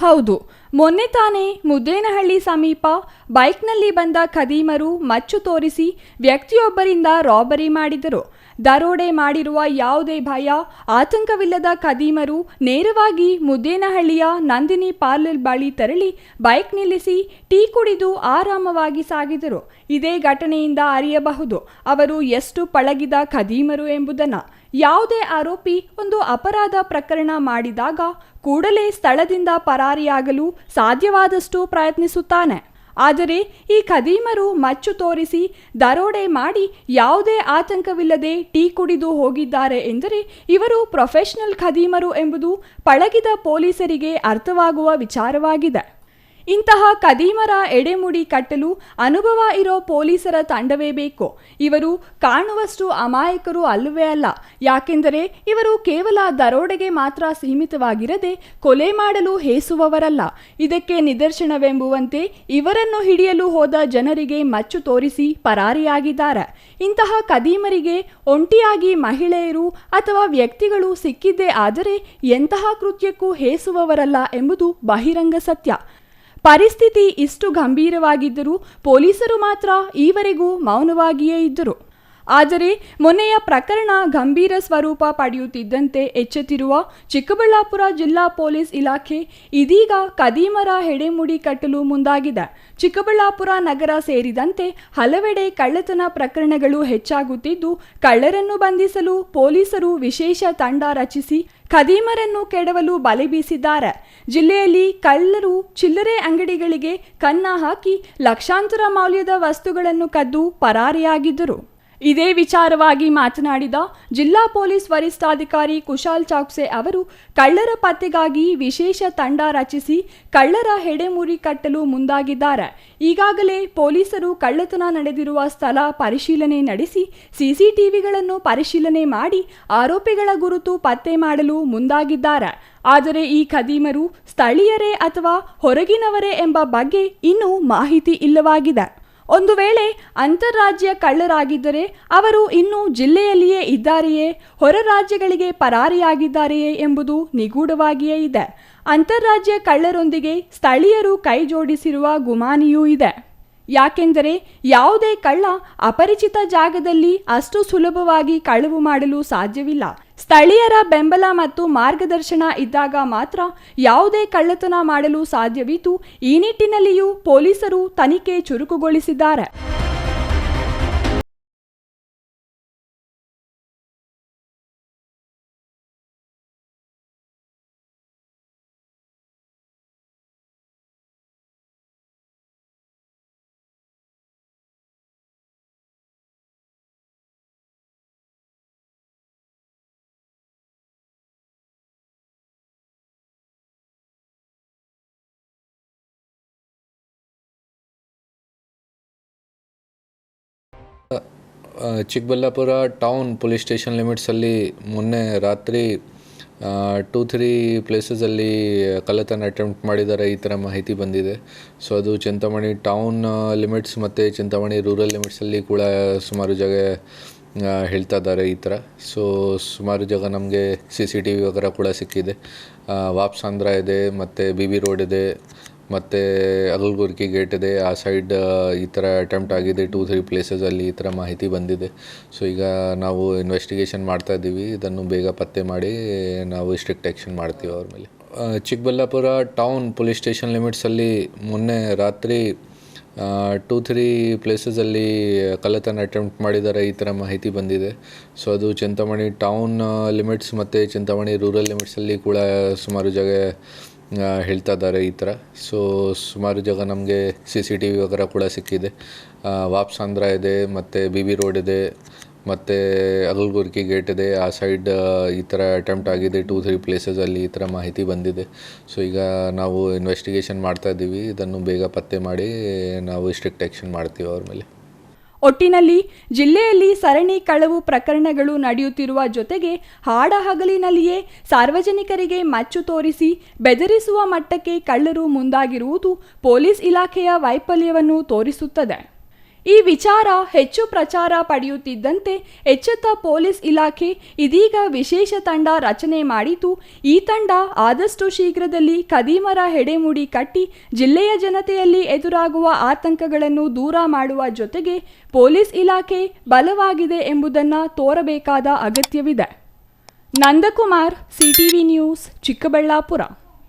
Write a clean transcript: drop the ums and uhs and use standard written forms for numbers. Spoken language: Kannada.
ಹೌದು, ಮೊನ್ನೆ ತಾನೇ ಮುದ್ದೇನಹಳ್ಳಿ ಸಮೀಪ ಬೈಕ್ನಲ್ಲಿ ಬಂದ ಖದೀಮರು ಮಚ್ಚು ತೋರಿಸಿ ವ್ಯಕ್ತಿಯೊಬ್ಬರಿಂದ ರಾಬರಿ ಮಾಡಿದರು. ದರೋಡೆ ಮಾಡಿರುವ ಯಾವುದೇ ಭಯ, ಆತಂಕವಿಲ್ಲದ ಖದೀಮರು ನೇರವಾಗಿ ಮುದ್ದೇನಹಳ್ಳಿಯ ನಂದಿನಿ ಪಾರ್ಲರ್ ಬಳಿ ತೆರಳಿ ಬೈಕ್ ನಿಲ್ಲಿಸಿ ಟೀ ಕುಡಿದು ಆರಾಮವಾಗಿ ಸಾಗಿದರು. ಇದೇ ಘಟನೆಯಿಂದ ಅರಿಯಬಹುದು ಅವರು ಎಷ್ಟು ಪಳಗಿದ ಖದೀಮರು ಎಂಬುದನ್ನು. ಯಾವುದೇ ಆರೋಪಿ ಒಂದು ಅಪರಾಧ ಪ್ರಕರಣ ಮಾಡಿದಾಗ ಕೂಡಲೇ ಸ್ಥಳದಿಂದ ಪರಾರಿಯಾಗಲು ಸಾಧ್ಯವಾದಷ್ಟು ಪ್ರಯತ್ನಿಸುತ್ತಾನೆ. ಆದರೆ ಈ ಖದೀಮರು ಮಚ್ಚು ತೋರಿಸಿ ದರೋಡೆ ಮಾಡಿ ಯಾವುದೇ ಆತಂಕವಿಲ್ಲದೆ ಟೀ ಕುಡಿದು ಹೋಗಿದ್ದಾರೆ ಎಂದರೆ ಇವರು ಪ್ರೊಫೆಷನಲ್ ಖದೀಮರು ಎಂಬುದು ಪಳಗಿದ ಪೊಲೀಸರಿಗೆ ಅರ್ಥವಾಗುವ ವಿಚಾರವಾಗಿದೆ. ಇಂತಹ ಖದೀಮರ ಎಡೆಮುಡಿ ಕಟ್ಟಲು ಅನುಭವ ಇರೋ ಪೊಲೀಸರ ತಂಡವೇ ಬೇಕು. ಇವರು ಕಾಣುವಷ್ಟು ಅಮಾಯಕರು ಅಲ್ಲವೇ ಅಲ್ಲ. ಯಾಕೆಂದರೆ ಇವರು ಕೇವಲ ದರೋಡೆಗೆ ಮಾತ್ರ ಸೀಮಿತವಾಗಿರದೆ ಕೊಲೆ ಮಾಡಲು ಹೇಸುವವರಲ್ಲ. ಇದಕ್ಕೆ ನಿದರ್ಶನವೆಂಬುವಂತೆ ಇವರನ್ನು ಹಿಡಿಯಲು ಹೋದ ಜನರಿಗೆ ಮಚ್ಚು ತೋರಿಸಿ ಪರಾರಿಯಾಗಿದ್ದಾರೆ. ಇಂತಹ ಖದೀಮರಿಗೆ ಒಂಟಿಯಾಗಿ ಮಹಿಳೆಯರು ಅಥವಾ ವ್ಯಕ್ತಿಗಳು ಸಿಕ್ಕಿದ್ದೇ ಆದರೆ ಎಂತಹ ಕೃತ್ಯಕ್ಕೂ ಹೇಸುವವರಲ್ಲ ಎಂಬುದು ಬಹಿರಂಗ ಸತ್ಯ. ಪರಿಸ್ಥಿತಿ ಇಷ್ಟು ಗಂಭೀರವಾಗಿದ್ದರೂ ಪೊಲೀಸರು ಮಾತ್ರ ಈವರೆಗೂ ಮೌನವಾಗಿಯೇ ಇದ್ದರು. ಆದರೆ ಮೊನ್ನೆಯ ಪ್ರಕರಣ ಗಂಭೀರ ಸ್ವರೂಪ ಪಡೆಯುತ್ತಿದ್ದಂತೆ ಎಚ್ಚೆತ್ತಿರುವ ಚಿಕ್ಕಬಳ್ಳಾಪುರ ಜಿಲ್ಲಾ ಪೊಲೀಸ್ ಇಲಾಖೆ ಇದೀಗ ಖದೀಮರ ಹೆಡೆಮುಡಿ ಕಟ್ಟಲು ಮುಂದಾಗಿದೆ. ಚಿಕ್ಕಬಳ್ಳಾಪುರ ನಗರ ಸೇರಿದಂತೆ ಹಲವೆಡೆ ಕಳ್ಳತನ ಪ್ರಕರಣಗಳು ಹೆಚ್ಚಾಗುತ್ತಿದ್ದು, ಕಳ್ಳರನ್ನು ಬಂಧಿಸಲು ಪೊಲೀಸರು ವಿಶೇಷ ತಂಡ ರಚಿಸಿ ಖದೀಮರನ್ನು ಕೆಡವಲು ಬಲೆ ಬೀಸಿದ್ದಾರೆ. ಜಿಲ್ಲೆಯಲ್ಲಿ ಕಳ್ಳರು ಚಿಲ್ಲರೆ ಅಂಗಡಿಗಳಿಗೆ ಕನ್ನ ಹಾಕಿ ಲಕ್ಷಾಂತರ ಮೌಲ್ಯದ ವಸ್ತುಗಳನ್ನು ಕದ್ದು ಪರಾರಿಯಾಗಿದ್ದರು. ಇದೇ ವಿಚಾರವಾಗಿ ಮಾತನಾಡಿದ ಜಿಲ್ಲಾ ಪೊಲೀಸ್ ವರಿಷ್ಠಾಧಿಕಾರಿ ಕುಶಾಲ್ ಚೌಕ್ಸೆ ಅವರು ಕಳ್ಳರ ಪತ್ತೆಗಾಗಿ ವಿಶೇಷ ತಂಡ ರಚಿಸಿ ಕಳ್ಳರ ಹೆಡೆಮುರಿ ಕಟ್ಟಲು ಮುಂದಾಗಿದ್ದಾರೆ. ಈಗಾಗಲೇ ಪೊಲೀಸರು ಕಳ್ಳತನ ನಡೆದಿರುವ ಸ್ಥಳ ಪರಿಶೀಲನೆ ನಡೆಸಿ ಸಿಸಿಟಿವಿಗಳನ್ನು ಪರಿಶೀಲನೆ ಮಾಡಿ ಆರೋಪಿಗಳ ಗುರುತು ಪತ್ತೆ ಮಾಡಲು ಮುಂದಾಗಿದ್ದಾರೆ. ಆದರೆ ಈ ಖದೀಮರು ಸ್ಥಳೀಯರೇ ಅಥವಾ ಹೊರಗಿನವರೇ ಎಂಬ ಬಗ್ಗೆ ಇನ್ನೂ ಮಾಹಿತಿ ಇಲ್ಲವಾಗಿದೆ. ಒಂದು ವೇಳೆ ಅಂತಾರಾಜ್ಯ ಕಳ್ಳರಾಗಿದ್ದರೆ ಅವರು ಇನ್ನೂ ಜಿಲ್ಲೆಯಲ್ಲಿಯೇ ಇದ್ದಾರೆಯೇ, ಹೊರ ರಾಜ್ಯಗಳಿಗೆ ಪರಾರಿಯಾಗಿದ್ದಾರೆಯೇ ಎಂಬುದು ನಿಗೂಢವಾಗಿಯೇ ಇದೆ. ಅಂತಾರಾಜ್ಯ ಕಳ್ಳರೊಂದಿಗೆ ಸ್ಥಳೀಯರು ಕೈ ಜೋಡಿಸಿರುವ ಗುಮಾನಿಯೂ ಇದೆ. ಯಾಕೆಂದರೆ ಯಾವುದೇ ಕಳ್ಳ ಅಪರಿಚಿತ ಜಾಗದಲ್ಲಿ ಅಷ್ಟು ಸುಲಭವಾಗಿ ಕಳವು ಮಾಡಲು ಸಾಧ್ಯವಿಲ್ಲ. ಸ್ಥಳೀಯರ ಬೆಂಬಲ ಮತ್ತು ಮಾರ್ಗದರ್ಶನ ಇದ್ದಾಗ ಮಾತ್ರ ಯಾವುದೇ ಕಳ್ಳತನ ಮಾಡಲು ಸಾಧ್ಯವಿದ್ದು, ಈ ನಿಟ್ಟಿನಲ್ಲಿಯೂ ಪೊಲೀಸರು ತನಿಖೆ ಚುರುಕುಗೊಳಿಸಿದ್ದಾರೆ. ಚಿಕ್ಕಬಳ್ಳಾಪುರ ಟೌನ್ ಪೊಲೀಸ್ ಸ್ಟೇಷನ್ ಲಿಮಿಟ್ಸಲ್ಲಿ ಮೊನ್ನೆ ರಾತ್ರಿ 2-3 ಪ್ಲೇಸಸಲ್ಲಿ ಕಳ್ಳತನ ಅಟೆಂಪ್ಟ್ ಮಾಡಿದ್ದಾರೆ, ಈ ಥರ ಮಾಹಿತಿ ಬಂದಿದೆ. ಸೊ ಅದು ಚಿಂತಾಮಣಿ ಟೌನ್ ಲಿಮಿಟ್ಸ್ ಮತ್ತು ಚಿಂತಾಮಣಿ ರೂರಲ್ ಲಿಮಿಟ್ಸಲ್ಲಿ ಕೂಡ ಸುಮಾರು ಜಾಗ ಹೇಳ್ತಾ ಇದ್ದಾರೆ ಈ ಥರ. ಸೊ ಸುಮಾರು ಜಾಗ ನಮಗೆ CCTV ವಗರ ಕೂಡ ಸಿಕ್ಕಿದೆ. ವಾಪ್ಸಾಂಧ್ರ ಇದೆ, ಮತ್ತು BB ರೋಡ್ ಇದೆ, ಮತ್ತು ಅಗಲಗುರ್ಕಿ ಗೇಟ್ ಇದೆ. ಆ ಸೈಡ್ ಈ ಥರ ಅಟೆಂಪ್ಟ್ ಆಗಿದೆ 2-3 ಪ್ಲೇಸಸಲ್ಲಿ, ಈ ಥರ ಮಾಹಿತಿ ಬಂದಿದೆ. ಸೊ ಈಗ ನಾವು ಇನ್ವೆಸ್ಟಿಗೇಷನ್ ಮಾಡ್ತಾ ಇದ್ದೀವಿ. ಇದನ್ನು ಬೇಗ ಪತ್ತೆ ಮಾಡಿ ನಾವು ಸ್ಟ್ರಿಕ್ಟ್ ಆ್ಯಕ್ಷನ್ ಮಾಡ್ತೀವಿ ಅವ್ರ ಮೇಲೆ. ಚಿಕ್ಕಬಳ್ಳಾಪುರ ಟೌನ್ ಪೊಲೀಸ್ ಸ್ಟೇಷನ್ ಲಿಮಿಟ್ಸಲ್ಲಿ ಮೊನ್ನೆ ರಾತ್ರಿ 2-3 ಪ್ಲೇಸಸಲ್ಲಿ ಕಳ್ಳತನ ಅಟೆಂಪ್ಟ್ ಮಾಡಿದ್ದಾರೆ, ಈ ಥರ ಮಾಹಿತಿ ಬಂದಿದೆ. ಸೊ ಅದು ಚಿಂತಾಮಣಿ ಟೌನ್ ಲಿಮಿಟ್ಸ್ ಮತ್ತು ಚಿಂತಾಮಣಿ ರೂರಲ್ ಲಿಮಿಟ್ಸಲ್ಲಿ ಕೂಡ ಸುಮಾರು ಜಾಗ ಹೇಳ್ತಾ ಇದ್ದಾರೆ ಈ ಥರ. ಸೊ ಸುಮಾರು ಜಾಗ ನಮಗೆ CCTV ವಗರ ಕೂಡ ಸಿಕ್ಕಿದೆ. ವಾಪ್ಸಾಂಧ್ರ ಇದೆ, ಮತ್ತು BB ರೋಡ್ ಇದೆ, ಮತ್ತು ಅಗಲಗುರ್ಕಿ ಗೇಟ್ ಇದೆ. ಆ ಸೈಡ್ ಈ ಥರ ಅಟೆಂಪ್ಟ್ ಆಗಿದೆ 2-3 ಪ್ಲೇಸಸಲ್ಲಿ, ಈ ಥರ ಮಾಹಿತಿ ಬಂದಿದೆ. ಸೊ ಈಗ ನಾವು ಇನ್ವೆಸ್ಟಿಗೇಷನ್ ಮಾಡ್ತಾ ಇದ್ದೀವಿ. ಇದನ್ನು ಬೇಗ ಪತ್ತೆ ಮಾಡಿ ನಾವು ಸ್ಟ್ರಿಕ್ಟ್ ಆ್ಯಕ್ಷನ್ ಮಾಡ್ತೀವಿ ಅವ್ರ ಮೇಲೆ. ಒಟ್ಟಿನಲ್ಲಿ ಜಿಲ್ಲೆಯಲ್ಲಿ ಸರಣಿ ಕಳವು ಪ್ರಕರಣಗಳು ನಡೆಯುತ್ತಿರುವ ಜೊತೆಗೆ ಹಾಡಹಗಲಿನಲ್ಲಿಯೇ ಸಾರ್ವಜನಿಕರಿಗೆ ಮಚ್ಚು ತೋರಿಸಿ ಬೆದರಿಸುವ ಮಟ್ಟಕ್ಕೆ ಕಳ್ಳರು ಮುಂದಾಗಿರುವುದು ಪೊಲೀಸ್ ಇಲಾಖೆಯ ವೈಫಲ್ಯವನ್ನು ತೋರಿಸುತ್ತದೆ. ಈ ವಿಚಾರ ಹೆಚ್ಚು ಪ್ರಚಾರ ಪಡೆಯುತ್ತಿದ್ದಂತೆ ಎಚ್ಚೆತ್ತ ಪೊಲೀಸ್ ಇಲಾಖೆ ಇದೀಗ ವಿಶೇಷ ತಂಡ ರಚನೆ ಮಾಡಿದ್ದು, ಈ ತಂಡ ಆದಷ್ಟು ಶೀಘ್ರದಲ್ಲಿ ಖದೀಮರ ಹೆಡೆಮುಡಿ ಕಟ್ಟಿ ಜಿಲ್ಲೆಯ ಜನತೆಯಲ್ಲಿ ಎದುರಾಗುವ ಆತಂಕಗಳನ್ನು ದೂರ ಮಾಡುವ ಜೊತೆಗೆ ಪೊಲೀಸ್ ಇಲಾಖೆ ಬಲವಾಗಿದೆ ಎಂಬುದನ್ನು ತೋರಬೇಕಾದ ಅಗತ್ಯವಿದೆ. Nandakumar, CTV news, Chikkaballapur.